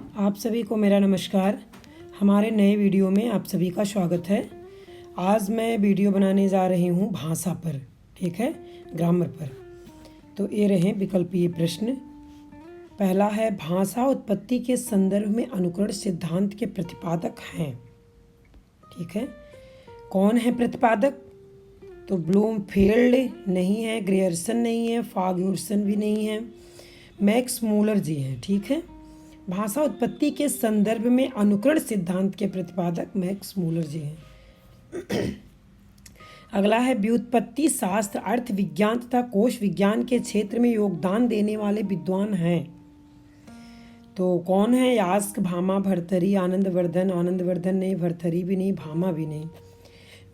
आप सभी को मेरा नमस्कार। हमारे नए वीडियो में आप सभी का स्वागत है। आज मैं वीडियो बनाने जा रही हूँ भाषा पर, ठीक है, ग्रामर पर। तो ये रहे विकल्पीय प्रश्न। पहला है, भाषा उत्पत्ति के संदर्भ में अनुकरण सिद्धांत के प्रतिपादक हैं। ठीक है, कौन है प्रतिपादक? तो ब्लूमफील्ड नहीं है, ग्रियर्सन नहीं है, फाग्यूर्सन भी नहीं है, मैक्स मूलर जी हैं। ठीक है, भाषा उत्पत्ति के संदर्भ में अनुकरण सिद्धांत के प्रतिपादक मैक्स मूलर जी हैं। अगला है, व्युत्पत्ति शास्त्र, अर्थ विज्ञान तथा कोश विज्ञान के क्षेत्र में योगदान देने वाले विद्वान हैं। तो कौन है? यास्क, भामा, भर्तरी, आनंदवर्धन। आनंदवर्धन नहीं, भर्तरी भी नहीं, भामा भी नहीं।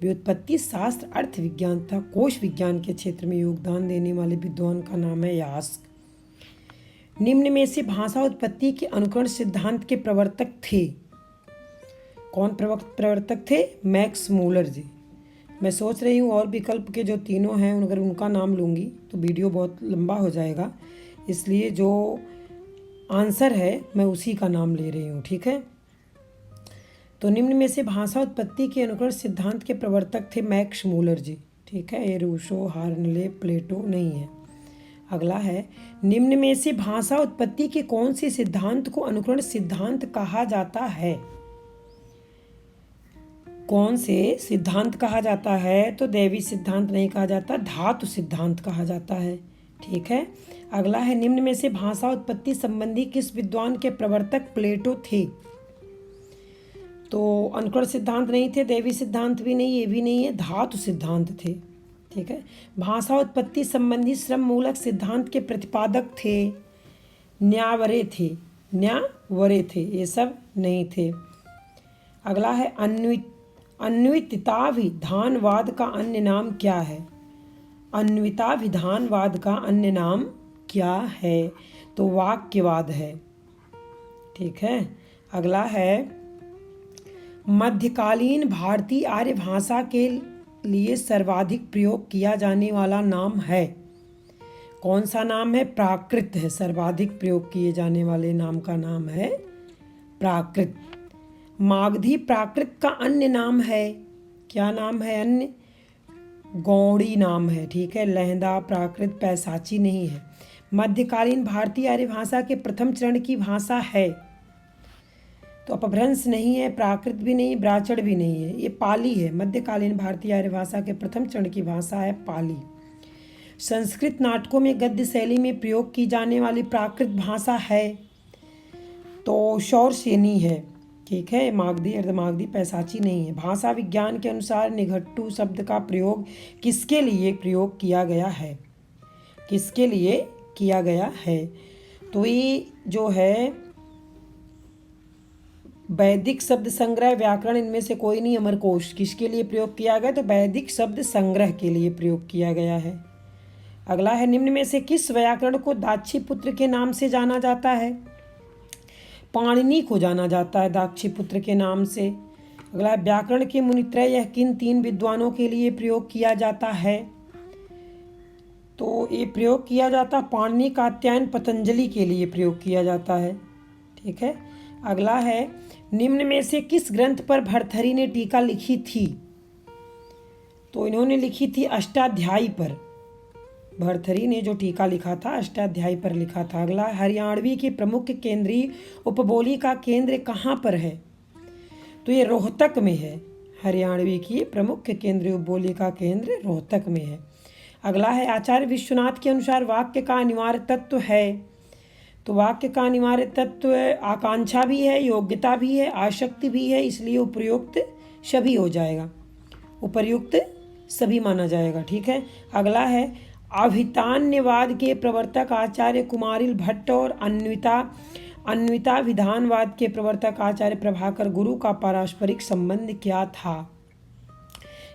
व्युत्पत्ति शास्त्र, अर्थ विज्ञान तथा कोश विज्ञान के क्षेत्र में योगदान देने वाले विद्वान का नाम है यास्क। निम्न में से भाषा उत्पत्ति के अनुकरण सिद्धांत के प्रवर्तक थे। कौन प्रवर्तक थे? मैक्स मूलर जी। मैं सोच रही हूँ और विकल्प के जो तीनों हैं अगर उनका नाम लूँगी तो वीडियो बहुत लंबा हो जाएगा, इसलिए जो आंसर है मैं उसी का नाम ले रही हूँ। ठीक है, तो निम्न में से भाषा उत्पत्ति के अनुकरण सिद्धांत के प्रवर्तक थे मैक्स मूलर जी। ठीक है, ये रूसो, हार्नले, प्लेटो नहीं है। अगला है, निम्न में से भाषा उत्पत्ति के कौन से सिद्धांत को अनुकरण सिद्धांत कहा जाता है? कौन से सिद्धांत कहा जाता है? तो दैवी सिद्धांत नहीं कहा जाता, धातु सिद्धांत कहा जाता है। ठीक है, अगला है, निम्न में से भाषा उत्पत्ति संबंधी किस विद्वान के प्रवर्तक प्लेटो थे? तो अनुकरण सिद्धांत नहीं थे, दैवी सिद्धांत भी नहीं, ये भी नहीं है, धातु सिद्धांत थे। ठीक है, भाषा उत्पत्ति संबंधी श्रम मूलक सिद्धांत के प्रतिपादक थे, न्यावरे थे, ये सब नहीं थे। अगला है, अन्विताभिधानवाद का अन्य नाम क्या है? अन्विताभिधानवाद का अन्य नाम क्या है? तो वाक्यवाद है। ठीक है, अगला है, मध्यकालीन भारतीय आर्य भाषा के लिए सर्वाधिक प्रयोग किया जाने वाला नाम है। कौन सा नाम है? प्राकृत है। सर्वाधिक प्रयोग किए जाने वाले नाम का नाम है प्राकृत। मागधी प्राकृत का अन्य नाम है। क्या नाम है अन्य? गौड़ी नाम है। ठीक है, लहंदा प्राकृत पैसाची नहीं है। मध्यकालीन भारतीय आर्य भाषा के प्रथम चरण की भाषा है। तो अपभ्रंश नहीं है, प्राकृत भी नहीं, ब्राह्मण भी नहीं है, ये पाली है। मध्यकालीन भारतीय आर्य भाषा के प्रथम चरण की भाषा है पाली। संस्कृत नाटकों में गद्य शैली में प्रयोग की जाने वाली प्राकृत भाषा है तो शौरसेनी है। ठीक है, मागधी, अर्धमागधी, पैसाची नहीं है। भाषा विज्ञान के अनुसार निघट्टू शब्द का प्रयोग किसके लिए प्रयोग किया गया है? किसके लिए किया गया है? तो ये जो है वैदिक शब्द संग्रह, व्याकरण, इनमें से कोई नहीं। अमरकोश किसके लिए प्रयोग किया गया? तो वैदिक शब्द संग्रह के लिए प्रयोग किया गया है। अगला है, निम्न में से किस व्याकरण को दाक्षीपुत्र के नाम से जाना जाता है? पाणिनि को जाना जाता है दाक्षीपुत्र के नाम से। अगला है, व्याकरण के मुनित्रय यह किन तीन विद्वानों के लिए प्रयोग किया जाता है? तो ये प्रयोग किया जाता पाणिनि, कात्यायन, पतंजलि के लिए प्रयोग किया जाता है। ठीक है, अगला है, निम्न में से किस ग्रंथ पर भर्तृहरि ने टीका लिखी थी? तो इन्होंने लिखी थी अष्टाध्यायी पर। भर्तृहरि ने जो टीका लिखा था अष्टाध्यायी पर लिखा था। अगला, हरियाणवी की प्रमुख केंद्रीय उपबोली का केंद्र कहाँ पर है? तो ये रोहतक में है। हरियाणवी की प्रमुख केंद्रीय उपबोली का केंद्र रोहतक में है। अगला है, आचार्य विश्वनाथ के अनुसार वाक्य का अनिवार्य तत्व है। तो वाक्य का अनिवार्य तत्व आकांक्षा भी है, योग्यता भी है, आसक्ति भी है, इसलिए उपर्युक्त सभी हो जाएगा, उपर्युक्त सभी माना जाएगा। ठीक है, अगला है, अभितान्यवाद के प्रवर्तक आचार्य कुमारिल भट्ट और अन्विताभिधानवाद के प्रवर्तक आचार्य प्रभाकर गुरु का पारस्परिक संबंध क्या था?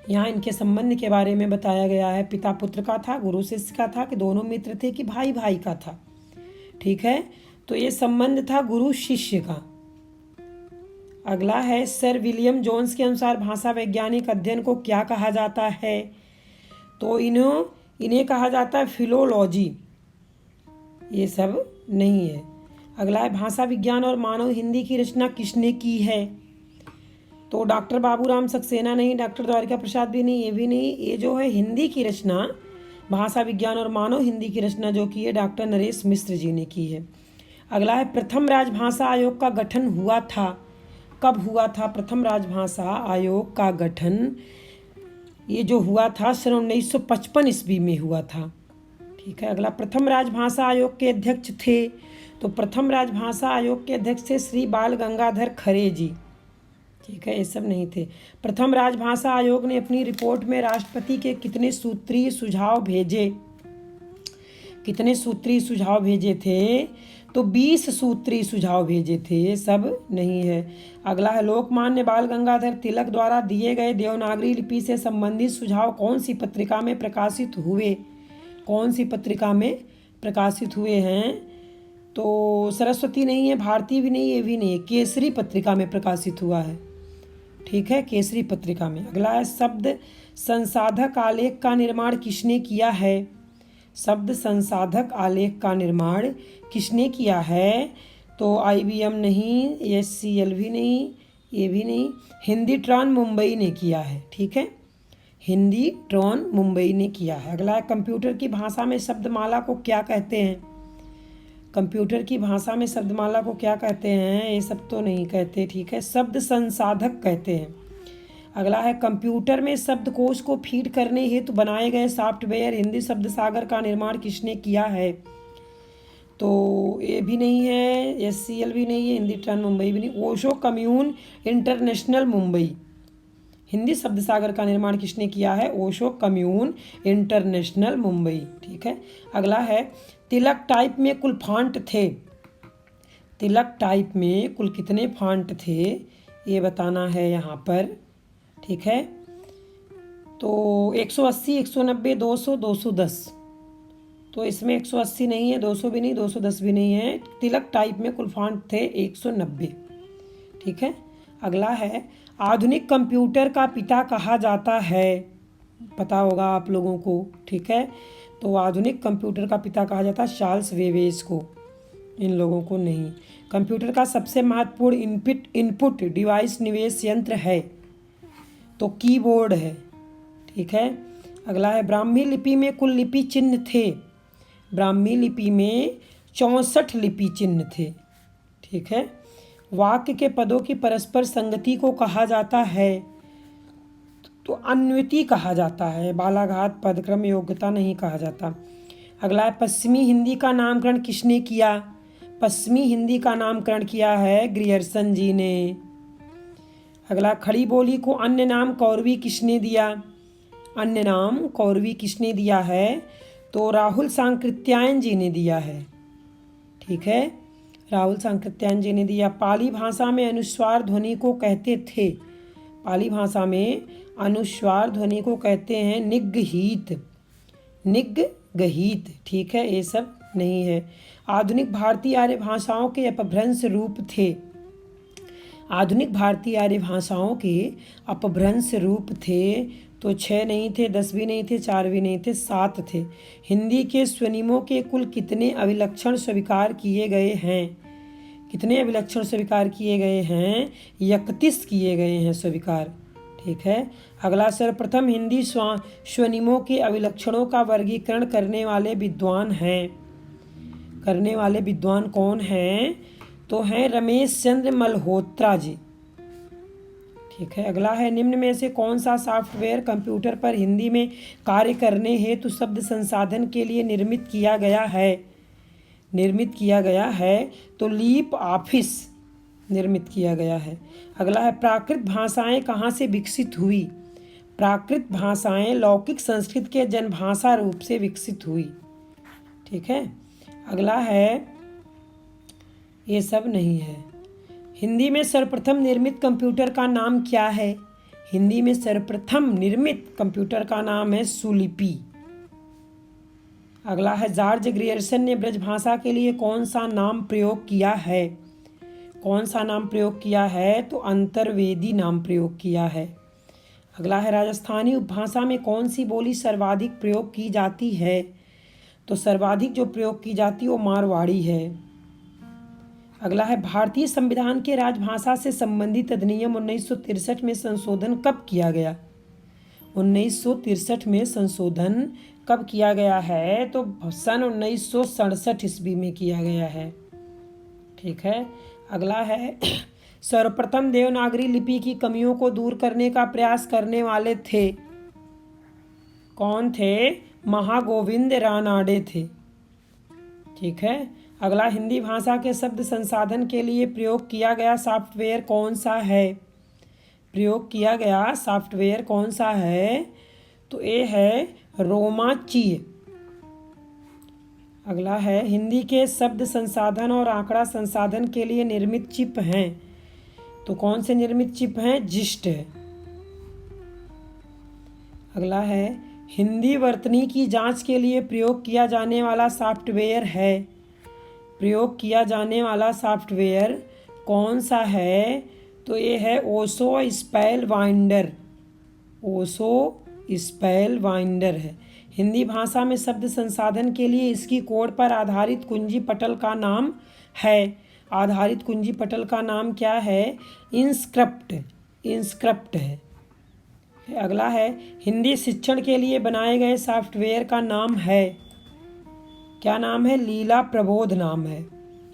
यहाँ इनके संबंध के बारे में बताया गया है। पिता पुत्र का था, गुरु शिष्य का था, कि दोनों मित्र थे, कि भाई भाई का था। ठीक है, तो ये संबंध था गुरु शिष्य का। अगला है, सर विलियम जोन्स के अनुसार भाषा वैज्ञानिक अध्ययन को क्या कहा जाता है? तो इन्हें कहा जाता है फिलोलॉजी। ये सब नहीं है। अगला है भाषा विज्ञान और मानव हिंदी की रचना किसने की है? तो डॉक्टर बाबूराम सक्सेना नहीं, डॉक्टर द्वारिका प्रसाद भी नहीं, ये भी नहीं। ये जो है हिंदी की रचना, भाषा विज्ञान और मानव हिंदी की रचना जो की है डॉक्टर नरेश मिश्र जी ने की है। अगला है प्रथम राजभाषा आयोग का गठन हुआ था, कब हुआ था प्रथम राजभाषा आयोग का गठन? ये जो हुआ था सन 1955 ईस्वी में हुआ था। ठीक है। अगला प्रथम राजभाषा आयोग के अध्यक्ष थे, तो प्रथम राजभाषा आयोग के अध्यक्ष थे श्री बाल गंगाधर खरे जी। ठीक है, ये सब नहीं थे। प्रथम राजभाषा आयोग ने अपनी रिपोर्ट में राष्ट्रपति के कितने सूत्रीय सुझाव भेजे? कितने सूत्रीय सुझाव भेजे थे? तो 20 सूत्रीय सुझाव भेजे थे, ये सब नहीं है। अगला है लोकमान्य बाल गंगाधर तिलक द्वारा दिए गए देवनागरी लिपि से संबंधित सुझाव कौन सी पत्रिका में प्रकाशित हुए? कौन सी पत्रिका में प्रकाशित हुए हैं? तो सरस्वती नहीं है, भारती भी नहीं, ये भी नहीं है, केसरी पत्रिका में प्रकाशित हुआ है। ठीक है, केसरी पत्रिका में। अगला है शब्द संसाधक आलेख का निर्माण किसने किया है? शब्द संसाधक आलेख का निर्माण किसने किया है? तो IBM नहीं, SCL भी नहीं, ये भी नहीं, हिंदी ट्रॉन मुंबई ने किया है। ठीक है, हिंदी ट्रॉन मुंबई ने किया है। अगला है कंप्यूटर की भाषा में शब्दमाला को क्या कहते हैं? कंप्यूटर की भाषा में शब्दमाला को क्या कहते हैं? ये सब तो नहीं कहते। ठीक है, शब्द संसाधक कहते हैं। अगला है कंप्यूटर में शब्दकोश को फीड करने हेतु बनाए गए सॉफ्टवेयर हिंदी शब्द सागर का निर्माण किसने किया है? तो ये भी नहीं है, SCL भी नहीं है, हिंदी ट्रॉन मुंबई भी नहीं, ओशो कम्यून इंटरनेशनल मुंबई। हिंदी शब्द सागर का निर्माण किसने किया है? Osho commune international Mumbai. ठीक है। अगला है तिलक टाइप में कुल फॉन्ट थे। तिलक टाइप में कुल कितने फॉन्ट थे ये बताना है यहाँ पर। ठीक है, तो 180, 190, 200, 210। तो इसमें 180 नहीं है, 200 भी नहीं, 210 भी नहीं है। तिलक टाइप में कुल फॉन्ट थे 190। ठीक है। अगला है आधुनिक कंप्यूटर का पिता कहा जाता है, पता होगा आप लोगों को। ठीक है, तो आधुनिक कंप्यूटर का पिता कहा जाता है चार्ल्स बेबेज को, इन लोगों को नहीं। कंप्यूटर का सबसे महत्वपूर्ण इनपुट डिवाइस निवेश यंत्र है, तो कीबोर्ड है। ठीक है। अगला है ब्राह्मी लिपि में कुल लिपि चिन्ह थे। ब्राह्मी लिपि में 64 लिपि चिन्ह थे। ठीक है। वाक्य के पदों की परस्पर संगति को कहा जाता है, तो अन्वयति कहा जाता है, बालाघात पदक्रम योग्यता नहीं कहा जाता। अगला है पश्चिमी हिंदी का नामकरण किसने किया? पश्चिमी हिंदी का नामकरण किया है ग्रियर्सन जी ने। अगला खड़ी बोली को अन्य नाम कौरवी किसने दिया? अन्य नाम कौरवी किसने दिया है? तो राहुल सांकृत्यायन जी ने दिया है। ठीक है, राहुल सांकृत्यायन जी ने दिया। पाली भाषा में अनुस्वार ध्वनि को कहते थे। पाली भाषा में अनुस्वार ध्वनि को कहते हैं निगहित, निगहित। ठीक है, ये सब नहीं है। आधुनिक भारतीय आर्य भाषाओं के अपभ्रंश रूप थे। आधुनिक भारतीय आर्य भाषाओं के अपभ्रंश रूप थे, तो 6 नहीं थे, 10 भी नहीं थे, 4 भी नहीं थे, 7 थे। हिंदी के स्वनिमों के कुल कितने अभिलक्षण स्वीकार किए गए हैं? कितने अभिलक्षण स्वीकार किए गए हैं? 31 किए गए हैं स्वीकार। ठीक है। अगला सर्वप्रथम हिंदी स्वनिमों के अभिलक्षणों का वर्गीकरण करने वाले विद्वान हैं। करने वाले विद्वान कौन हैं? तो हैं रमेश चंद्र मल्होत्रा जी। ठीक है। अगला है निम्न में से कौन सा सॉफ्टवेयर कंप्यूटर पर हिंदी में कार्य करने हेतु शब्द संसाधन के लिए निर्मित किया गया है? निर्मित किया गया है, तो लीप ऑफिस निर्मित किया गया है। अगला है प्राकृत भाषाएं कहाँ से विकसित हुई? प्राकृत भाषाएं लौकिक संस्कृत के जनभाषा रूप से विकसित हुई। ठीक है। अगला है, ये सब नहीं है। हिंदी में सर्वप्रथम निर्मित कंप्यूटर का नाम क्या है? हिंदी में सर्वप्रथम निर्मित कंप्यूटर का नाम है सुलिपि। अगला है जॉर्ज ग्रियर्सन ने ब्रजभाषा के लिए कौन सा नाम प्रयोग किया है? कौन सा नाम प्रयोग किया है? तो अंतर्वेदी नाम प्रयोग किया है। अगला है राजस्थानी उपभाषा में कौन सी बोली सर्वाधिक प्रयोग की जाती है? तो सर्वाधिक जो प्रयोग की जाती है वो मारवाड़ी है। अगला है भारतीय संविधान के राजभाषा से संबंधित अधिनियम 1963 में संशोधन कब किया गया? 1963 में संशोधन कब किया गया है? तो सन 1967 ईस्वी में किया गया है। ठीक है। अगला है सर्वप्रथम देवनागरी लिपि की कमियों को दूर करने का प्रयास करने वाले थे। कौन थे? महागोविंद रानाडे थे। ठीक है। अगला हिंदी भाषा के शब्द संसाधन के लिए प्रयोग किया गया सॉफ्टवेयर कौन सा है? प्रयोग किया गया सॉफ्टवेयर कौन सा है? तो ये है रोमाची। अगला है हिंदी के शब्द संसाधन और आंकड़ा संसाधन के लिए निर्मित चिप हैं। तो कौन से निर्मित चिप हैं? जिस्ट है। अगला है हिंदी वर्तनी की जांच के लिए प्रयोग किया जाने वाला सॉफ्टवेयर है। प्रयोग किया जाने वाला सॉफ्टवेयर कौन सा है? तो ये है Osho spell binder. Osho spell binder है। हिंदी भाषा में शब्द संसाधन के लिए इसकी कोड पर आधारित कुंजी पटल का नाम है। आधारित कुंजी पटल का नाम क्या है? इंस्क्रिप्ट। इंस्क्रिप्ट है। अगला है हिंदी शिक्षण के लिए बनाए गए सॉफ्टवेयर का नाम है। क्या नाम है? लीला प्रबोध नाम है।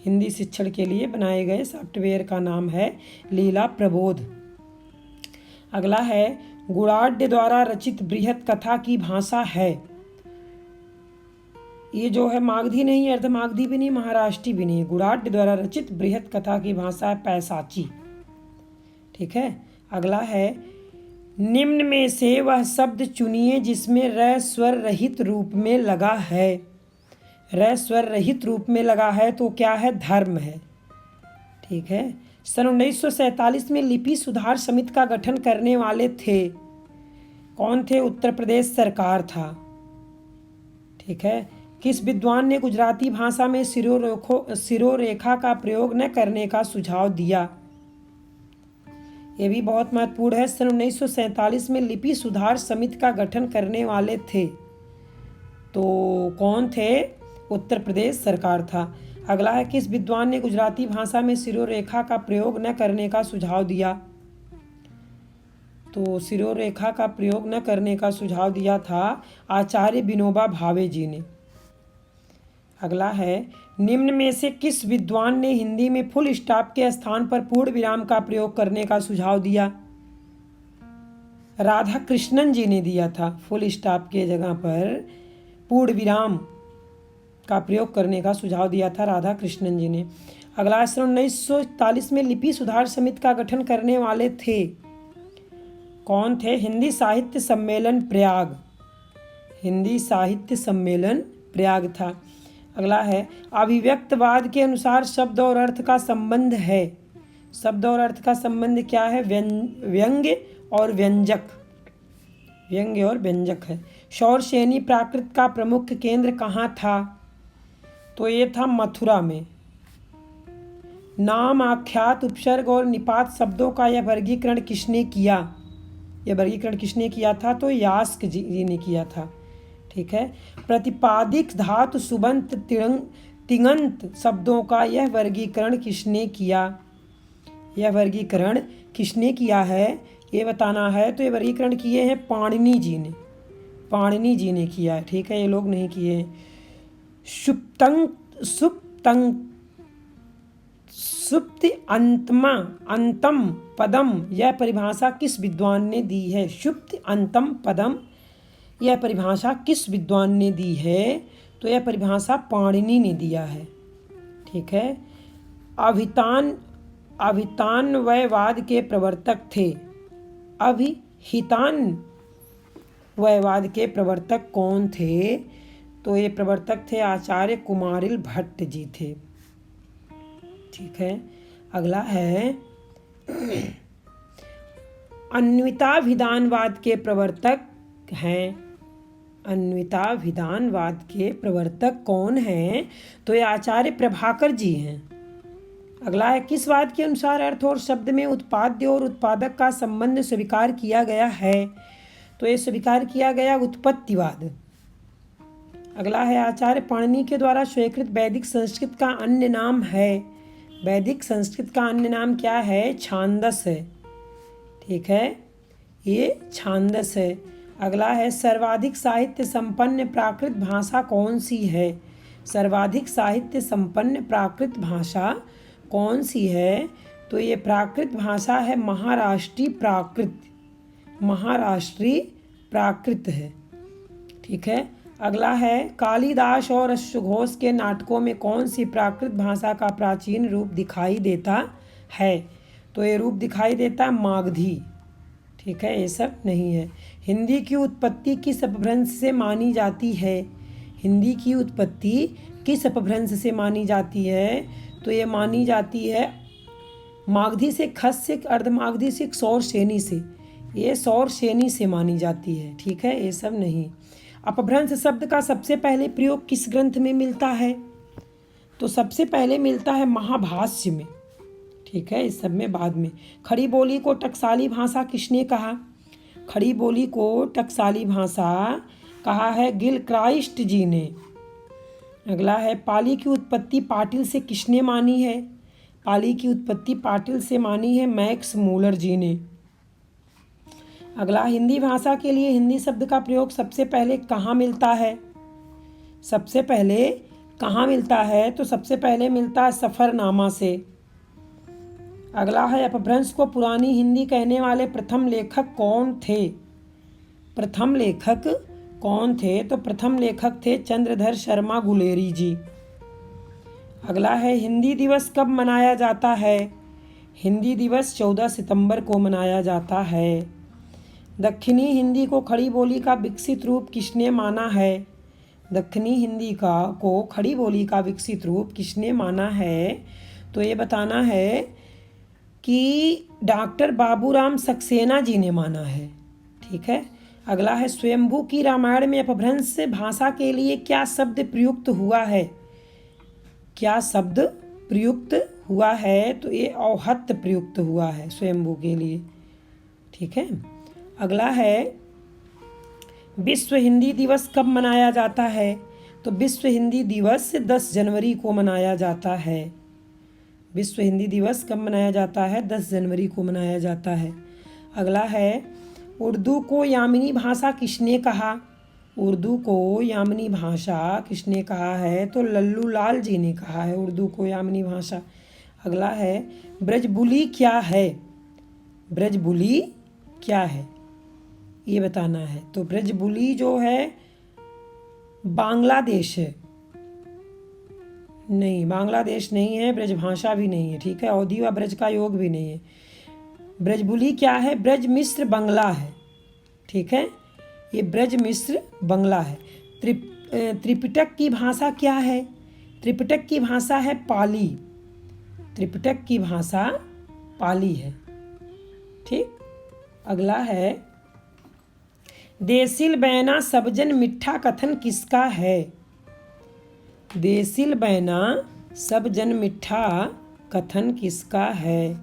हिंदी शिक्षण के लिए बनाए गए सॉफ्टवेयर का नाम है लीला प्रबोध। अगला है गुणाढ्य द्वारा रचित बृहत कथा की भाषा है। ये जो है मागधी नहीं, अर्धमागधी भी नहीं, महाराष्ट्री भी नहीं। गुणाढ्य द्वारा रचित बृहत कथा की भाषा है पैसाची। ठीक है। अगला है निम्न में से वह शब्द चुनिए जिसमें र स्वर रहित रूप में लगा है। र स्वर रहित रूप में लगा है तो क्या है? धर्म है। ठीक है। सन 1947 में लिपि सुधार समिति का गठन करने वाले थे। कौन थे? उत्तर प्रदेश सरकार था। ठीक है। किस विद्वान ने गुजराती भाषा में सिरोरेखा का प्रयोग न करने का सुझाव दिया? ये भी बहुत महत्वपूर्ण है। सन 1947 में लिपि सुधार समिति का गठन करने वाले थे। तो कौन थे? उत्तर प्रदेश सरकार था। अगला है किस विद्वान ने गुजराती भाषा में सिरोरेखा का प्रयोग न करने का सुझाव दिया? तो सिरोरेखा का प्रयोग न करने का सुझाव दिया था आचार्य विनोबा भावे जी ने। अगला है निम्न में से किस विद्वान ने हिंदी में फुल स्टॉप के स्थान पर पूर्ण विराम का प्रयोग करने का सुझाव दिया? राधा कृष्णन जी ने दिया था। फुल स्टॉप के जगह पर पूर्ण विराम का प्रयोग करने का सुझाव दिया था राधा कृष्णन जी ने। अगला सन 1941 में लिपि सुधार समिति का गठन करने वाले थे। कौन थे? हिंदी साहित्य सम्मेलन प्रयाग। हिंदी साहित्य सम्मेलन प्रयाग था। अगला है अभिव्यक्तवाद के अनुसार शब्द और अर्थ का संबंध है। शब्द और अर्थ का संबंध क्या है? व्यंग्य और व्यंजक। व्यंग्य और व्यंजक है। शौरसेनी प्राकृत का प्रमुख केंद्र कहाँ था? तो ये था मथुरा में। नाम, आख्यात, उपसर्ग और निपात शब्दों का यह वर्गीकरण किसने किया? यह वर्गीकरण किसने किया था? तो यास्क जी ने किया था। ठीक है। प्रतिपादिक धातु सुबंत तिङंत शब्दों का यह वर्गीकरण किसने किया? यह वर्गीकरण किसने किया है ये बताना है। तो ये वर्गीकरण किए हैं पाणिनि जी ने। पाणिनि जी ने किया है। ठीक है। ये लोग नहीं किए हैं। सुप्ति अंतम पदम यह परिभाषा किस विद्वान ने दी है? सुप्ति अंतम पदम यह परिभाषा किस विद्वान ने दी है? तो यह परिभाषा पाणिनि ने दिया है। ठीक है। अभितान्वयवाद के प्रवर्तक थे। अभिहितान्वयवाद के प्रवर्तक कौन थे? तो ये प्रवर्तक थे आचार्य कुमारिल भट्ट जी थे। ठीक है। अगला है अन्विताभिधानवाद के प्रवर्तक हैं। अन्विताभिधानवाद के प्रवर्तक कौन हैं? तो ये आचार्य प्रभाकर जी हैं। अगला है किस वाद के अनुसार अर्थ और शब्द में उत्पाद्य और उत्पादक का संबंध स्वीकार किया गया है? तो ये स्वीकार किया गया उत्पत्तिवाद। अगला है आचार्य पाणिनि के द्वारा स्वीकृत वैदिक संस्कृत का अन्य नाम है। वैदिक संस्कृत का अन्य नाम क्या है? छांदस है। ठीक है, ये छांदस है। अगला है सर्वाधिक साहित्य संपन्न प्राकृत भाषा कौन सी है? सर्वाधिक साहित्य संपन्न प्राकृत भाषा कौन सी है? तो ये प्राकृत भाषा है महाराष्ट्री प्राकृत। महाराष्ट्री प्राकृत है। ठीक है, अगला है कालिदास और अश्वघोष के नाटकों में कौन सी प्राकृत भाषा का प्राचीन रूप दिखाई देता है? तो ये रूप दिखाई देता है मागधी। ठीक है, ये सब नहीं है। हिंदी की उत्पत्ति किस अपभ्रंश से मानी जाती है? हिंदी की उत्पत्ति किस अपभ्रंश से मानी जाती है? तो ये मानी जाती है मागधी से, खस से, अर्धमागधी से, सौर श्रेणी से। ये सौर श्रेणी से मानी जाती है। ठीक है, ये सब नहीं। अपभ्रंश शब्द का सबसे पहले प्रयोग किस ग्रंथ में मिलता है? तो सबसे पहले मिलता है महाभाष्य में। ठीक है, इस सब में बाद में। खड़ी बोली को टकसाली भाषा किसने कहा? खड़ी बोली को टकसाली भाषा कहा है गिलक्राइस्ट जी ने। अगला है पाली की उत्पत्ति पाटिल से किसने मानी है? पाली की उत्पत्ति पाटिल से मानी है मैक्स मूलर जी ने। अगला हिंदी भाषा के लिए हिंदी शब्द का प्रयोग सबसे पहले कहाँ मिलता है? सबसे पहले कहाँ मिलता है? तो सबसे पहले मिलता है सफ़रनामा से। अगला है अपभ्रंश को पुरानी हिंदी कहने वाले प्रथम लेखक कौन थे? प्रथम लेखक कौन थे? तो प्रथम लेखक थे चंद्रधर शर्मा गुलेरी जी। अगला है हिंदी दिवस कब मनाया जाता है? हिंदी दिवस 14 सितंबर को मनाया जाता है। दक्षिणी हिंदी को खड़ी बोली का विकसित रूप किसने माना है? दक्षिणी हिंदी को खड़ी बोली का विकसित रूप किसने माना है? तो ये बताना है कि डॉक्टर बाबूराम सक्सेना जी ने माना है। ठीक है, अगला है स्वयंभू की रामायण में अपभ्रंश भाषा के लिए क्या शब्द प्रयुक्त हुआ है? क्या शब्द प्रयुक्त हुआ है? तो ये औहत्य प्रयुक्त हुआ है स्वयंभू के लिए। ठीक है, अगला है विश्व हिंदी दिवस कब मनाया जाता है? तो विश्व हिंदी दिवस 10 जनवरी को मनाया जाता है। विश्व हिंदी दिवस कब मनाया जाता है? 10 जनवरी को मनाया जाता है। अगला है उर्दू को यामिनी भाषा किसने कहा? उर्दू को यामिनी भाषा किसने कहा है? तो लल्लू लाल जी ने कहा है उर्दू को यामिनी भाषा। अगला है ब्रजबुली क्या है? ब्रजबुली क्या है ये बताना है। तो ब्रजबुली जो है बांग्लादेश है। नहीं, बांग्लादेश नहीं है, ब्रजभाषा भी नहीं है। ठीक है, अवधी व ब्रज का योग भी नहीं है। ब्रजबुली क्या है? ब्रज मिश्र बंगला है। ठीक है, ये ब्रज मिश्र बंगला है। त्रिपिटक की भाषा क्या है? त्रिपिटक की भाषा है पाली। त्रिपिटक की भाषा पाली है। ठीक, अगला है देसिल बैना सबजन मिठा कथन किसका है? देसिल बैना सबजन मिठा कथन किसका है?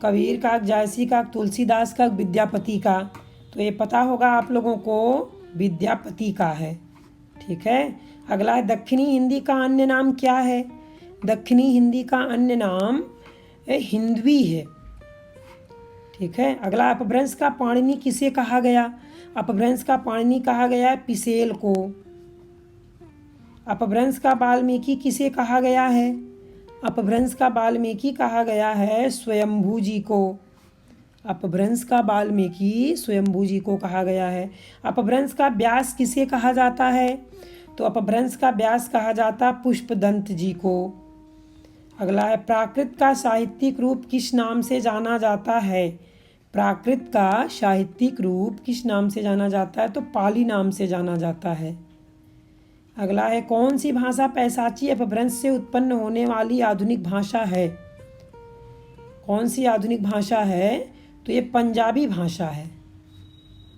कबीर का, जायसी का, तुलसीदास का, विद्यापति का? तो ये पता होगा आप लोगों को, विद्यापति का है। ठीक है, अगला है दक्षिणी हिंदी का अन्य नाम क्या है? दक्षिणी हिंदी का अन्य नाम हिंदवी है। ठीक है, अगला अपभ्रंश का पाणिनि किसे कहा गया? अपभ्रंश का पाणिनि कहा गया है पिसेल को। अपभ्रंश का वाल्मीकि किसे कहा गया है? अपभ्रंश का वाल्मीकि कहा गया है स्वयंभू जी को। अपभ्रंश का वाल्मीकि स्वयंभू जी को कहा गया है। अपभ्रंश का व्यास किसे कहा जाता है? तो अपभ्रंश का व्यास कहा जाता पुष्पदंत जी को। अगला है प्राकृत का साहित्यिक रूप किस नाम से जाना जाता है? प्राकृत का साहित्यिक रूप किस नाम से जाना जाता है? तो पाली नाम से जाना जाता है। अगला है कौन सी भाषा पैशाची अपभ्रंश से उत्पन्न होने वाली आधुनिक भाषा है? कौन सी आधुनिक भाषा है? तो ये पंजाबी भाषा है।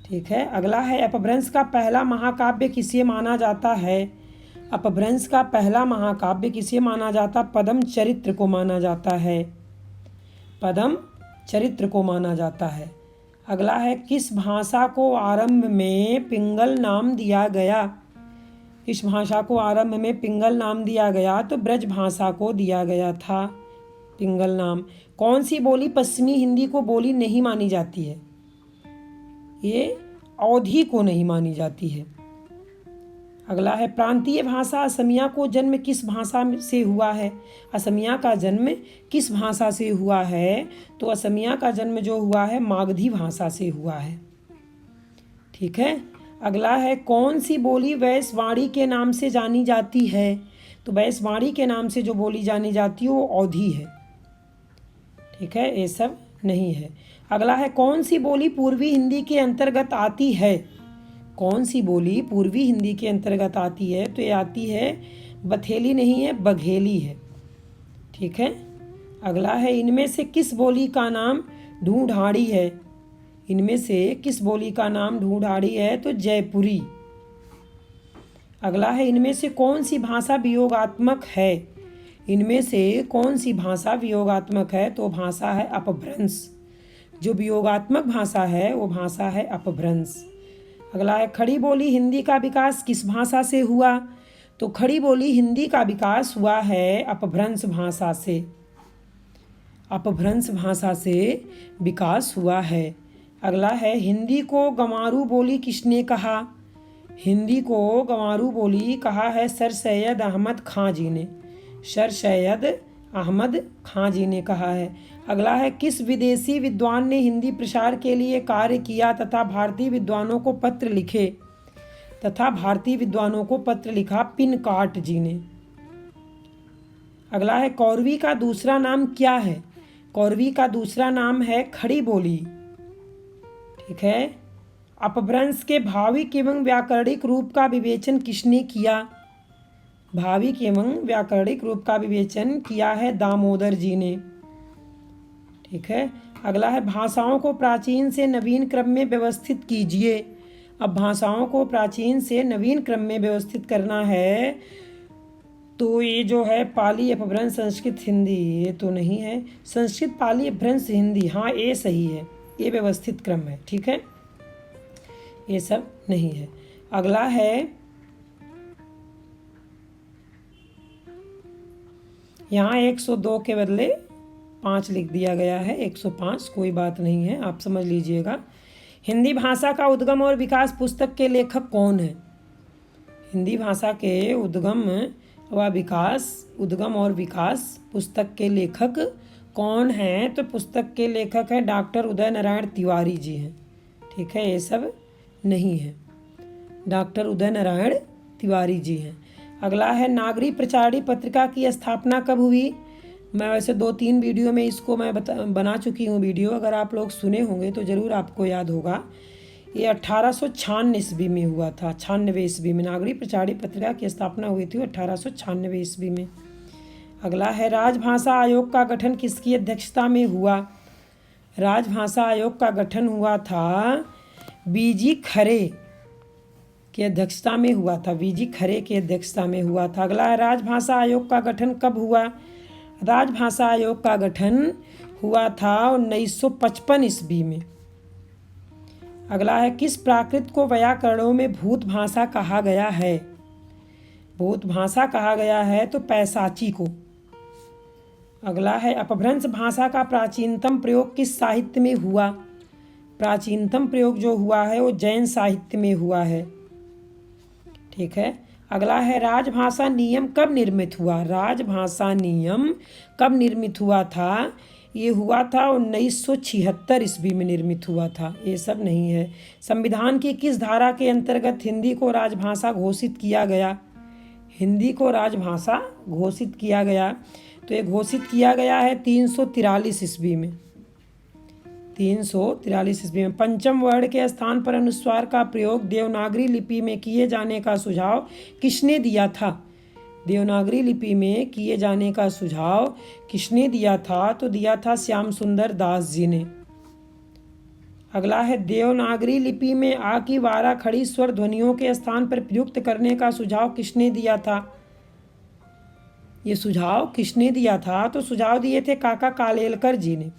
ठीक है, अगला है अपभ्रंश का पहला महाकाव्य किसे माना जाता है? अपभ्रंश का पहला महाकाव्य किसे माना जाता? पद्म चरित्र को माना जाता है। पद्म चरित्र को माना जाता है। अगला है किस भाषा को आरंभ में पिंगल नाम दिया गया? इस भाषा को आरंभ में पिंगल नाम दिया गया तो ब्रज भाषा को दिया गया था पिंगल नाम। कौन सी बोली पश्चिमी हिंदी को बोली नहीं मानी जाती है? ये अवधी को नहीं मानी जाती है। अगला है प्रांतीय भाषा असमिया को जन्म किस भाषा से हुआ है? असमिया का जन्म किस भाषा से हुआ है? तो असमिया का जन्म जो हुआ है मागधी भाषा से हुआ है। ठीक है। अगला है कौन सी बोली वैश्यवाणी के नाम से जानी जाती है? तो वैश्यवाणी के नाम से जो बोली जानी जाती है वो अवधी है। ठीक है, ये सब नहीं है। अगला है कौन सी बोली पूर्वी हिंदी के अंतर्गत आती है? कौन सी बोली पूर्वी हिंदी के अंतर्गत आती है? तो ये आती है बथेली नहीं है, बघेली है। ठीक है। अगला है इनमें से किस बोली का नाम ढूंढाड़ी है? इनमें से किस बोली का नाम ढूंढाड़ी है? तो जयपुरी। अगला है इनमें से कौन सी भाषा वियोगात्मक है? इनमें से कौन सी भाषा वियोगात्मक है? तो भाषा है अपभ्रंश। जो वियोगात्मक भाषा है वो भाषा है अपभ्रंश। अगला है खड़ी बोली हिंदी का विकास किस भाषा से हुआ? तो खड़ी बोली हिंदी का विकास हुआ है अपभ्रंश भाषा से। अपभ्रंश भाषा से विकास हुआ है। अगला है हिंदी को गंवारू बोली किसने कहा? हिंदी को गंवारू बोली कहा है सर सैयद अहमद खां जी ने। सर सैयद अहमद खां जी ने कहा है। अगला है किस विदेशी विद्वान ने हिंदी प्रसार के लिए कार्य किया तथा भारतीय विद्वानों को पत्र लिखे? तथा भारतीय विद्वानों को पत्र लिखा पिनकाट जी ने। अगला है कौरवी का दूसरा नाम क्या है? कौरवी का दूसरा नाम है खड़ी बोली। ठीक है। अपभ्रंश के भाविक एवं व्याकरणिक रूप का विवेचन किसने किया? भाविक एवं व्याकरणिक रूप का विवेचन किया है दामोदर जी ने। ठीक है। अगला है भाषाओं को प्राचीन से नवीन क्रम में व्यवस्थित कीजिए। अब भाषाओं को प्राचीन से नवीन क्रम में व्यवस्थित करना है तो ये जो है पाली अपभ्रंश संस्कृत हिंदी, ये तो नहीं है। संस्कृत पाली अपभ्रंश हिंदी, हाँ ये सही है, ये व्यवस्थित क्रम है। ठीक है, ये सब नहीं है। अगला है यहाँ 102 के बदले 5 लिख दिया गया है, 105, कोई बात नहीं है, आप समझ लीजिएगा। हिंदी भाषा का उद्गम और विकास पुस्तक के लेखक कौन है? हिंदी भाषा के उद्गम और विकास पुस्तक के लेखक कौन हैं? तो पुस्तक के लेखक हैं डॉक्टर उदय नारायण तिवारी जी हैं। ठीक है, ये सब नहीं है, डॉक्टर उदय नारायण तिवारी जी हैं। अगला है नागरी प्रचारणी पत्रिका की स्थापना कब हुई? मैं वैसे 2-3 वीडियो में इसको मैं बना चुकी हूँ वीडियो, अगर आप लोग सुने होंगे तो ज़रूर आपको याद होगा। ये 1896 ईस्वी में हुआ था, 96 ईस्वी में नागरी प्रचारणी पत्रिका की स्थापना हुई थी 1896 ईस्वी में। अगला है राजभाषा आयोग का गठन किसकी अध्यक्षता में हुआ? राजभाषा आयोग का गठन हुआ था बीजी खरे की अध्यक्षता में हुआ था, बीजी खरे की अध्यक्षता में हुआ था। अगला है राजभाषा आयोग का गठन कब हुआ? राजभाषा आयोग का गठन हुआ था 1955 ईस्वी में। अगला है किस प्राकृत को व्याकरणों में भूत भाषा कहा गया है? भूत भाषा कहा गया है तो पैसाची को। अगला है अपभ्रंश भाषा का प्राचीनतम प्रयोग किस साहित्य में हुआ? प्राचीनतम प्रयोग जो हुआ है वो जैन साहित्य में हुआ है। ठीक है। अगला है राजभाषा नियम कब निर्मित हुआ? राजभाषा नियम कब निर्मित हुआ था? ये हुआ था 1976 ईस्वी में निर्मित हुआ था, ये सब नहीं है। संविधान की किस धारा के अंतर्गत हिंदी को राजभाषा घोषित किया गया? हिंदी को राजभाषा घोषित किया गया तो ये घोषित किया गया है 343 ईस्वी में। 343 ईस्वी में। पंचम वर्ण के स्थान पर अनुस्वार का प्रयोग देवनागरी लिपि में किए जाने का सुझाव किसने दिया था? देवनागरी लिपि में किए जाने का सुझाव किसने दिया था? तो दिया था श्याम सुंदर दास जी ने। अगला है देवनागरी लिपि में आ की 12 खड़ी स्वर ध्वनियों के स्थान पर प्रयुक्त करने का सुझाव किसने दिया था? ये सुझाव किसने दिया था? तो सुझाव दिए थे काका कालेलकर जी ने।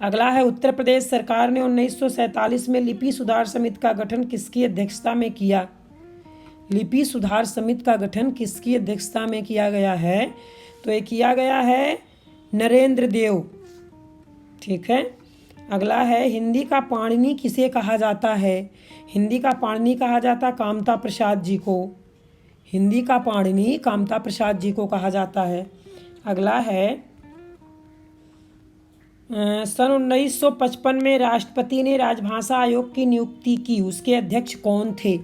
अगला है उत्तर प्रदेश सरकार ने 1947 में लिपि सुधार समिति का गठन किसकी अध्यक्षता में किया? लिपि सुधार समिति का गठन किसकी अध्यक्षता में किया गया है? तो ये किया गया है नरेंद्र देव। ठीक है। अगला है, हिंदी का पाणिनि किसे कहा जाता है? हिंदी का पाणिनि कहा जाता कामता प्रसाद जी को। हिंदी का पाणिनि कामता प्रसाद जी को कहा जाता है। अगला है, सन 1955 में राष्ट्रपति ने राजभाषा आयोग की नियुक्ति की, उसके अध्यक्ष कौन थे?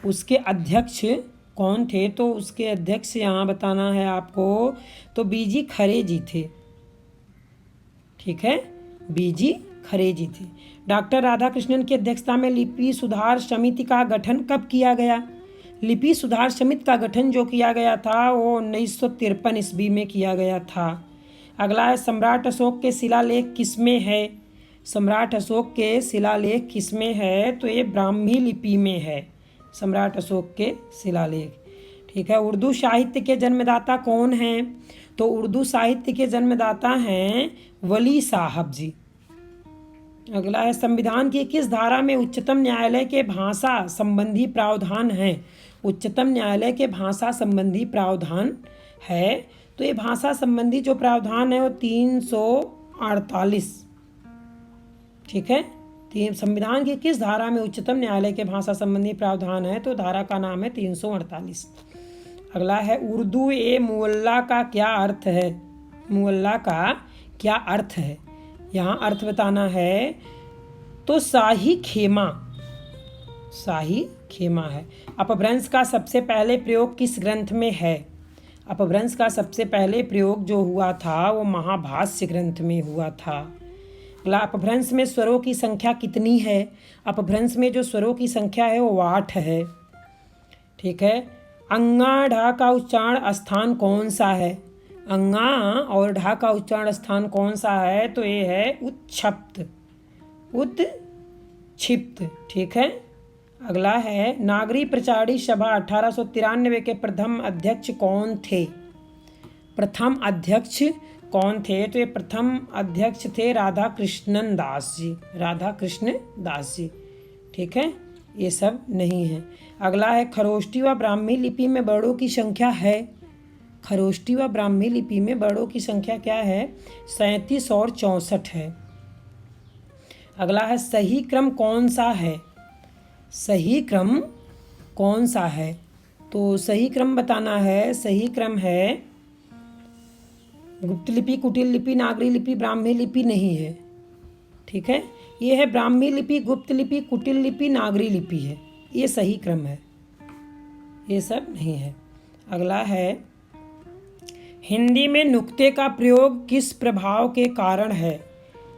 उसके अध्यक्ष कौन थे? तो उसके अध्यक्ष यहाँ बताना है आपको, तो बीजी खरे जी थे। ठीक है, बीजी खरे जी थे। डॉक्टर राधाकृष्णन की अध्यक्षता में लिपि सुधार समिति का गठन कब किया गया? लिपि सुधार समिति का गठन जो किया गया था वो 1953 ईस्वी में किया गया था। अगला है, सम्राट अशोक के शिलालेख किसमें है? सम्राट अशोक के शिलालेख किसमें है? तो ये ब्राह्मी लिपि में है, सम्राट अशोक के शिलालेख। ठीक है। उर्दू साहित्य के जन्मदाता कौन हैं? तो उर्दू साहित्य के जन्मदाता हैं वली साहब जी। अगला है, संविधान की किस धारा में उच्चतम न्यायालय के भाषा संबंधी प्रावधान हैं? उच्चतम न्यायालय के भाषा संबंधी प्रावधान है, तो ये भाषा संबंधी जो प्रावधान है वो 348। ठीक है। संविधान की किस धारा में उच्चतम न्यायालय के भाषा संबंधी प्रावधान है? तो धारा का नाम है 348। अगला है, उर्दू ए मुअल्ला का क्या अर्थ है? मुअल्ला का क्या अर्थ है? यहाँ अर्थ बताना है, तो शाही खेमा, शाही खेमा है। अपभ्रंश का सबसे पहले प्रयोग किस ग्रंथ में है? अपभ्रंश का सबसे पहले प्रयोग जो हुआ था वो महाभाष्य ग्रंथ में हुआ था। अगला, अपभ्रंश में स्वरों की संख्या कितनी है? अपभ्रंश में जो स्वरों की संख्या है वो 8 है। ठीक है। अंगा ढा का उच्चारण स्थान कौन सा है? अंगा और ढा का उच्चारण स्थान कौन सा है? तो ये है उत्क्षिप्त, उत्क्षिप्त। ठीक है। अगला है, नागरी प्रचारी सभा 1893 के प्रथम अध्यक्ष कौन थे? प्रथम अध्यक्ष कौन थे? तो ये प्रथम अध्यक्ष थे राधा कृष्णन दास जी, राधा कृष्ण दास जी। ठीक है, ये सब नहीं है। अगला है, खरोष्टी व ब्राह्मी लिपि में वर्णों की संख्या है? खरोष्टी व ब्राह्मी लिपि में वर्णों की संख्या क्या है? 37 और 64 है। अगला है, सही क्रम कौन सा है? सही क्रम कौन सा है? तो सही क्रम बताना है। सही क्रम है, गुप्त लिपि, कुटिल लिपि, नागरी लिपि, ब्राह्मी लिपि नहीं है। ठीक है, ये है ब्राह्मी लिपि, गुप्त लिपि, कुटिल लिपि, नागरी लिपि है, ये सही क्रम है, ये सब नहीं है। अगला है, हिंदी में नुक्ते का प्रयोग किस प्रभाव के कारण है?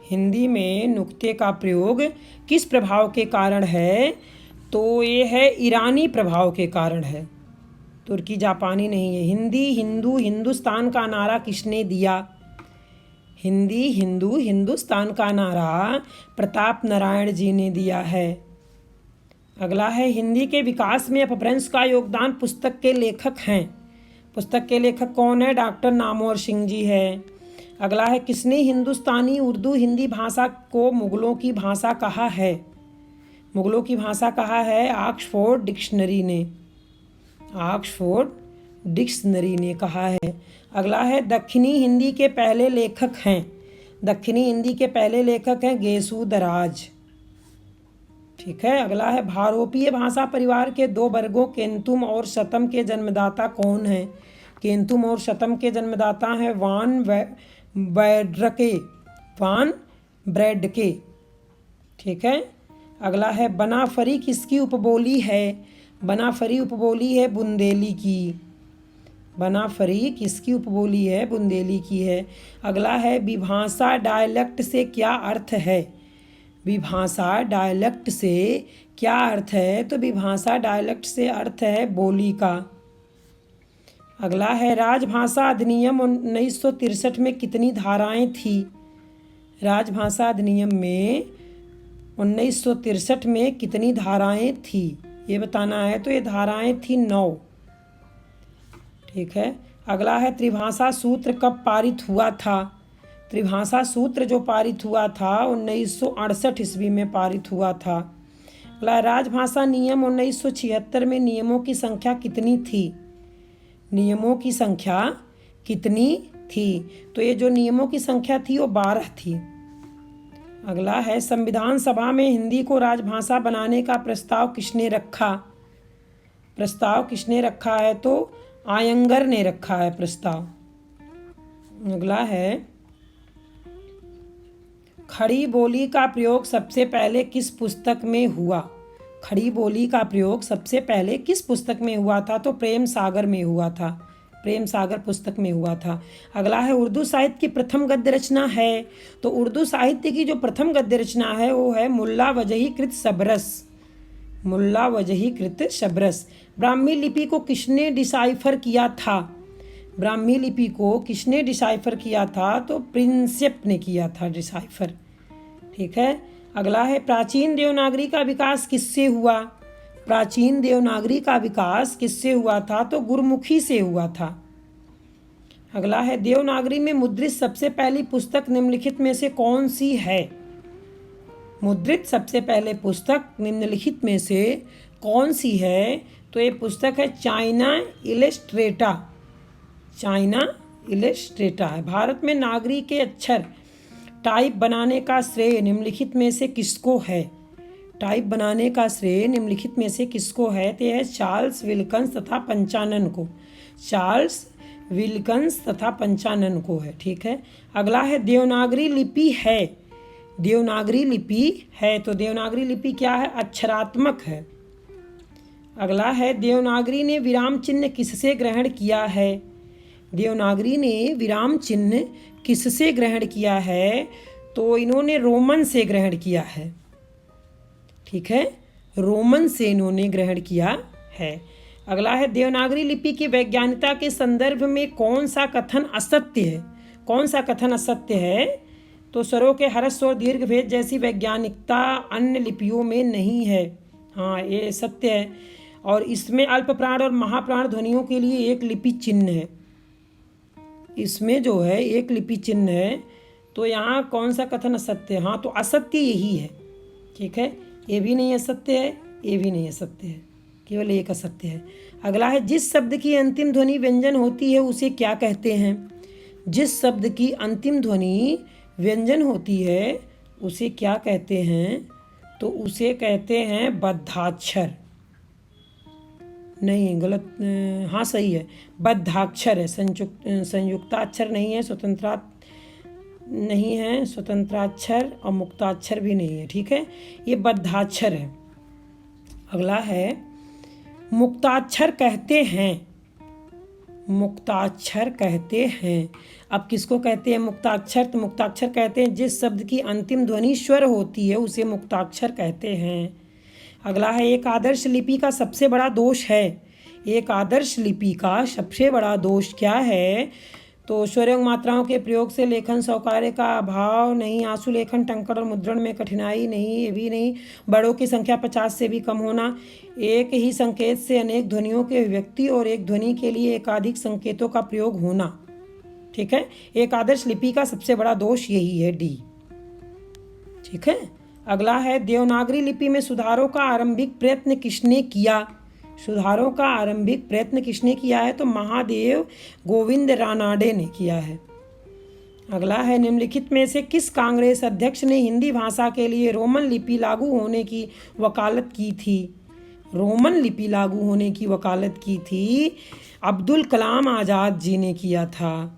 हिंदी में नुक्ते का प्रयोग किस प्रभाव के कारण है? तो ये है ईरानी प्रभाव के कारण है, तुर्की जापानी नहीं है। हिंदी हिंदू हिंदुस्तान का नारा किसने दिया? हिंदी हिंदू हिंदुस्तान का नारा प्रताप नारायण जी ने दिया है। अगला है, हिंदी के विकास में अपभ्रंश का योगदान पुस्तक के लेखक हैं। पुस्तक के लेखक कौन है? डॉक्टर नामवर सिंह जी है। अगला है, किसने हिंदुस्तानी उर्दू हिंदी भाषा को मुगलों की भाषा कहा है? मुगलों की भाषा कहा है ऑक्सफोर्ड डिक्शनरी ने, ऑक्सफोर्ड डिक्शनरी ने कहा है। अगला है, दक्षिणी हिंदी के पहले लेखक हैं। दक्षिणी हिंदी के पहले लेखक हैं गेसु दराज। ठीक है। अगला है, भारोपीय भाषा परिवार के 2 वर्गों केंतुम और शतम के जन्मदाता कौन है? केंतुम और शतम के जन्मदाता हैं वान ब्रैडके, वान ब्रैडके। ठीक है। अगला है, बनाफरी किसकी उपबोली है? बनाफरी उपबोली है बुंदेली की। बनाफरी किसकी उपबोली है? बुंदेली की है। अगला है, विभाषा डायलेक्ट से क्या अर्थ है? विभाषा डायलेक्ट से क्या अर्थ है? तो विभाषा डायलेक्ट से अर्थ है बोली का। अगला है, राजभाषा अधिनियम 1963 में कितनी धाराएं थी? राजभाषा अधिनियम में 1963 में कितनी धाराएं थी, ये बताना है। तो ये धाराएं थी 9। ठीक है। अगला है, त्रिभाषा सूत्र कब पारित हुआ था? त्रिभाषा सूत्र जो पारित हुआ था 1968 ईस्वी में पारित हुआ था। अगला, राजभाषा नियम 1976 में नियमों की संख्या कितनी थी? नियमों की संख्या कितनी थी? तो ये जो नियमों की संख्या थी वो 12 थी। अगला है, संविधान सभा में हिंदी को राजभाषा बनाने का प्रस्ताव किसने रखा? प्रस्ताव किसने रखा है? तो आयंगर ने रखा है प्रस्ताव। अगला है, खड़ी बोली का प्रयोग सबसे पहले किस पुस्तक में हुआ? खड़ी बोली का प्रयोग सबसे पहले किस पुस्तक में हुआ था? तो प्रेम सागर में हुआ था, प्रेम सागर पुस्तक में हुआ था। अगला है, उर्दू साहित्य की प्रथम गद्य रचना है? तो उर्दू साहित्य की जो प्रथम गद्य रचना है वो है मुल्ला वजही कृत शबरस, मुल्ला वजही कृत शबरस। ब्राह्मी लिपि को किसने डिसाइफर किया था? ब्राह्मी लिपि को किसने डिसाइफर किया था? तो प्रिंसेप ने किया था डिसाइफर। ठीक है। अगला है, प्राचीन देवनागरी का विकास किससे हुआ? प्राचीन देवनागरी का विकास किससे हुआ था? तो गुरमुखी से हुआ था। अगला है, देवनागरी में मुद्रित सबसे पहली पुस्तक निम्नलिखित में से कौन सी है? मुद्रित सबसे पहले पुस्तक निम्नलिखित में से कौन सी है? तो ये पुस्तक है चाइना इलस्ट्रेटा, चाइना इलस्ट्रेटा है। भारत में नागरी के अक्षर टाइप बनाने का श्रेय निम्नलिखित में से किसको है? टाइप बनाने का श्रेय निम्नलिखित में से किसको है? तो यह है चार्ल्स विल्कन्स तथा पंचानन को, चार्ल्स विल्कन्स तथा पंचानन को है। ठीक है। अगला है, देवनागरी लिपि है? देवनागरी लिपि है तो देवनागरी लिपि क्या है? अक्षरात्मक है। अगला है, देवनागरी ने विराम चिन्ह किससे ग्रहण किया है? देवनागरी ने विराम चिन्ह किससे ग्रहण किया है? तो इन्होंने रोमन से ग्रहण किया है। ठीक है, रोमन से इन्होंने ग्रहण किया है। अगला है, देवनागरी लिपि की वैज्ञानिकता के संदर्भ में कौन सा कथन असत्य है? कौन सा कथन असत्य है? तो स्वरों के ह्रस्व और दीर्घ भेद जैसी वैज्ञानिकता अन्य लिपियों में नहीं है। हाँ, ये सत्य है। और इसमें अल्प प्राण और महाप्राण ध्वनियों के लिए एक लिपि चिन्ह है। इसमें जो है एक लिपि चिन्ह है। तो यहाँ कौन सा कथन असत्य है? हाँ, तो असत्य यही है। ठीक है, ये भी नहीं असत्य है, ये भी नहीं असत्य है, केवल एक असत्य है। अगला है, जिस शब्द की अंतिम ध्वनि व्यंजन होती है उसे क्या कहते हैं? जिस शब्द की अंतिम ध्वनि व्यंजन होती है उसे क्या कहते हैं? तो उसे कहते हैं बद्धाक्षर। नहीं, गलत, हाँ सही है, बद्धाक्षर है। संयुक्ताक्षर नहीं है, स्वतंत्र नहीं है, स्वतंत्राक्षर और मुक्ताक्षर भी नहीं है। ठीक है, ये बद्धाक्षर है। अगला है, मुक्ताक्षर कहते हैं, मुक्ताक्षर कहते हैं। अब किसको कहते हैं मुक्ताक्षर? तो मुक्ताक्षर कहते हैं जिस शब्द की अंतिम ध्वनि स्वर होती है उसे मुक्ताक्षर कहते हैं। अगला है, एक आदर्श लिपि का सबसे बड़ा दोष है? एक आदर्श लिपि का सबसे बड़ा दोष क्या है? तो स्वर एवं मात्राओं के प्रयोग से लेखन सौकार्य का अभाव नहीं, आंसू लेखन, टंकण और मुद्रण में कठिनाई नहीं, ये भी नहीं, बड़ों की संख्या 50 से भी कम होना, एक ही संकेत से अनेक ध्वनियों के अभिव्यक्ति और एक ध्वनि के लिए एकाधिक संकेतों का प्रयोग होना। ठीक है, एक आदर्श लिपि का सबसे बड़ा दोष यही है, डी। ठीक है। अगला है, देवनागरी लिपि में सुधारों का आरंभिक प्रयत्न किसने किया? सुधारों का आरंभिक प्रयत्न किसने किया है? तो महादेव गोविंद रानाडे ने किया है। अगला है, निम्नलिखित में से किस कांग्रेस अध्यक्ष ने हिंदी भाषा के लिए रोमन लिपि लागू होने की वकालत की थी? रोमन लिपि लागू होने की वकालत की थी अब्दुल कलाम आज़ाद जी ने किया था।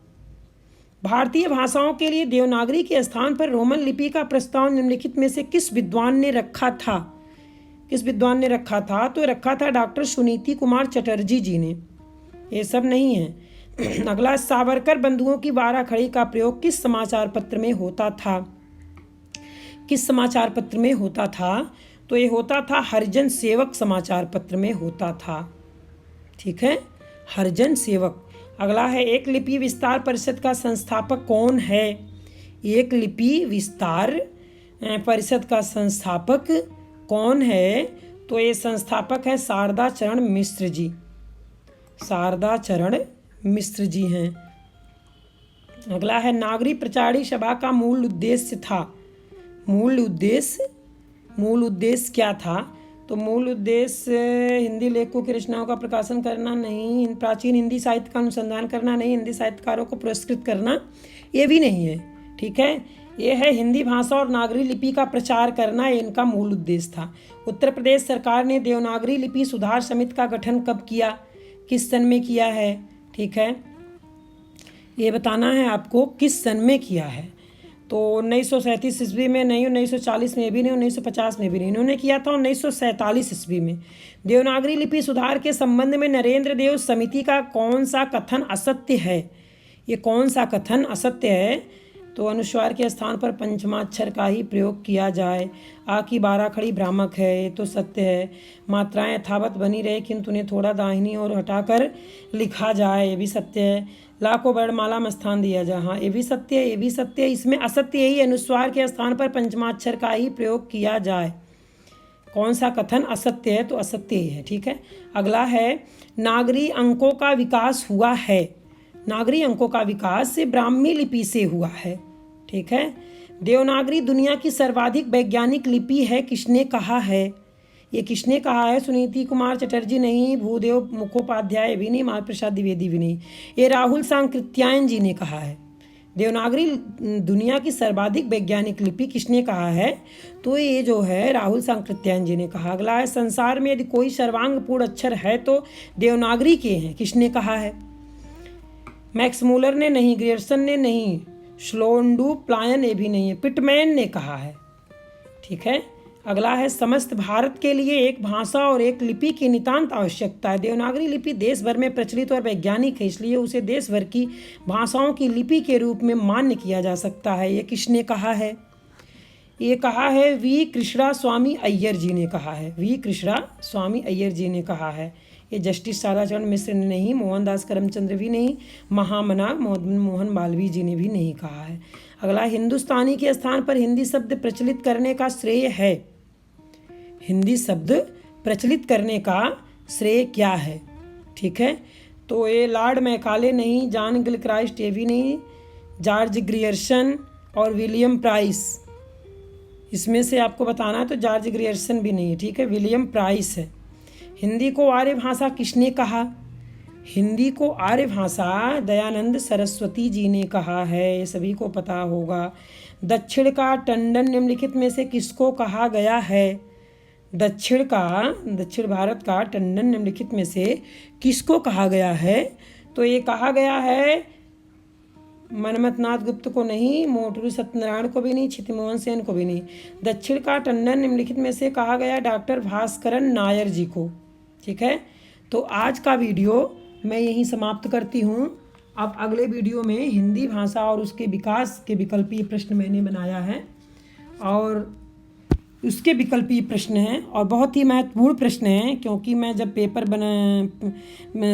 भारतीय भाषाओं के लिए देवनागरी के स्थान पर रोमन लिपि का प्रस्ताव निम्नलिखित में से किस विद्वान ने रखा था? किस विद्वान ने रखा था? तो रखा था डॉक्टर सुनीति कुमार चटर्जी जी ने। ये सब नहीं है। अगला, सावरकर बंधुओं की 12 खड़ी का प्रयोग किस समाचार पत्र में होता था? किस समाचार पत्र में होता था? तो ये होता था हरिजन सेवक समाचार पत्र में होता था। ठीक है, हरिजन सेवक। अगला है, एक लिपि विस्तार परिषद का संस्थापक कौन है? एक लिपि विस्तार परिषद का संस्थापक कौन है? तो ये संस्थापक है शारदा चरण मिश्र जी। शारदा चरण मिश्र जी हैं। अगला है, नागरी प्रचारी सभा का मूल उद्देश्य था? मूल उद्देश्य क्या था? तो मूल उद्देश्य हिंदी लेखकों की रचनाओं का प्रकाशन करना नहीं, प्राचीन हिंदी साहित्य का अनुसंधान करना नहीं, हिंदी साहित्यकारों को पुरस्कृत करना ये भी नहीं है। ठीक है, ये है हिंदी भाषा और नागरी लिपि का प्रचार करना, ये इनका मूल उद्देश्य था। उत्तर प्रदेश सरकार ने देवनागरी लिपि सुधार समिति का गठन कब किया, किस सन में किया है? ठीक है, ये बताना है आपको किस सन में किया है। तो 1937 ईस्वी में नहीं, 1940 में भी नहीं, 1950 में भी नहीं, इन्होंने किया था 1947 ईस्वी में। देवनागरी लिपि सुधार के संबंध में नरेंद्र देव समिति का कौन सा कथन असत्य है? ये कौन सा कथन असत्य है? तो अनुस्वार के स्थान पर पंचमाक्षर का ही प्रयोग किया जाए। आ की 12 खड़ी भ्रामक है, ये तो सत्य है। मात्राएं यथावत बनी रहे किंतु उन्हें थोड़ा दाहिनी ओर हटाकर लिखा जाए, ये भी सत्य है। ला को वर्णमाला में स्थान दिया जाए, हाँ ये भी सत्य है, ये भी सत्य है। इसमें असत्य यही, अनुस्वार के स्थान पर पंचमाक्षर का ही प्रयोग किया जाए। कौन सा कथन असत्य है? तो असत्य ही है। ठीक है, अगला है नागरी अंकों का विकास हुआ है। नागरी अंकों का विकास से ब्राह्मी लिपि से हुआ है। ठीक है, देवनागरी दुनिया की सर्वाधिक वैज्ञानिक लिपि है, किसने कहा है? ये किसने कहा है? सुनीति कुमार चटर्जी नहीं, भूदेव मुखोपाध्याय भी नहीं, महाप्रसाद द्विवेदी भी नहीं, ये राहुल सांकृत्यायन जी ने कहा है। देवनागरी दुनिया की सर्वाधिक वैज्ञानिक लिपि किसने कहा है? तो ये जो है राहुल सांकृत्यायन जी ने कहा। अगला है संसार में यदि कोई सर्वांगपूर्ण अक्षर है तो देवनागरी के हैं, किसने कहा है? मैक्स मूलर ने नहीं, ग्रियर्सन ने नहीं, श्लोंडू प्लायन ये भी नहीं है, पिटमैन ने कहा है। ठीक है, अगला है समस्त भारत के लिए एक भाषा और एक लिपि की नितांत आवश्यकता है। देवनागरी लिपि देश भर में प्रचलित और वैज्ञानिक है, इसलिए उसे देश भर की भाषाओं की लिपि के रूप में मान्य किया जा सकता है। ये किसने कहा है? ये कहा है वी कृष्णा स्वामी अय्यर जी ने कहा है। वी कृष्णा स्वामी अय्यर जी ने कहा है। ये जस्टिस शारदाचरण मिश्र ने नहीं, मोहनदास करमचंद्र भी नहीं, महामना मोहन मालवीय जी ने भी नहीं कहा है। अगला, हिंदुस्तानी के स्थान पर हिंदी शब्द प्रचलित करने का श्रेय है। हिंदी शब्द प्रचलित करने का श्रेय क्या है? ठीक है, तो ये लॉर्ड मैकाले नहीं, जॉन गिलक्राइस्ट ये भी नहीं, जॉर्ज ग्रियर्सन और विलियम प्राइस, इसमें से आपको बताना है तो जॉर्ज ग्रियर्सन भी नहीं है। ठीक है, विलियम प्राइस है। हिंदी को आर्य भाषा किसने कहा? हिंदी को आर्य भाषा दयानंद सरस्वती जी ने कहा है, ये सभी को पता होगा। दक्षिण का टंडन निम्नलिखित में से किसको कहा गया है? दक्षिण भारत का टंडन निम्नलिखित में से किसको कहा गया है? तो ये कहा गया है मनमथनाथ गुप्त को नहीं, मोटरू सत्यनारायण को भी नहीं, क्षितिमोहन सेन को भी नहीं। दक्षिण का टंडन निम्नलिखित में से कहा गया डॉक्टर भास्करन नायर जी को। ठीक है, तो आज का वीडियो मैं यहीं समाप्त करती हूँ। अब अगले वीडियो में हिंदी भाषा और उसके विकास के विकल्पीय प्रश्न मैंने बनाया है, और उसके विकल्पीय प्रश्न हैं और बहुत ही महत्वपूर्ण प्रश्न हैं, क्योंकि मैं जब पेपर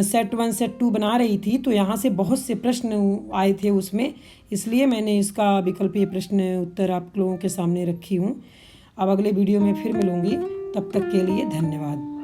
सेट 1 सेट 2 बना रही थी तो यहाँ से बहुत से प्रश्न आए थे उसमें, इसलिए मैंने इसका विकल्पीय प्रश्न उत्तर आप लोगों के सामने रखी हूँ। अब अगले वीडियो में फिर मिलूँगी, तब तक के लिए धन्यवाद।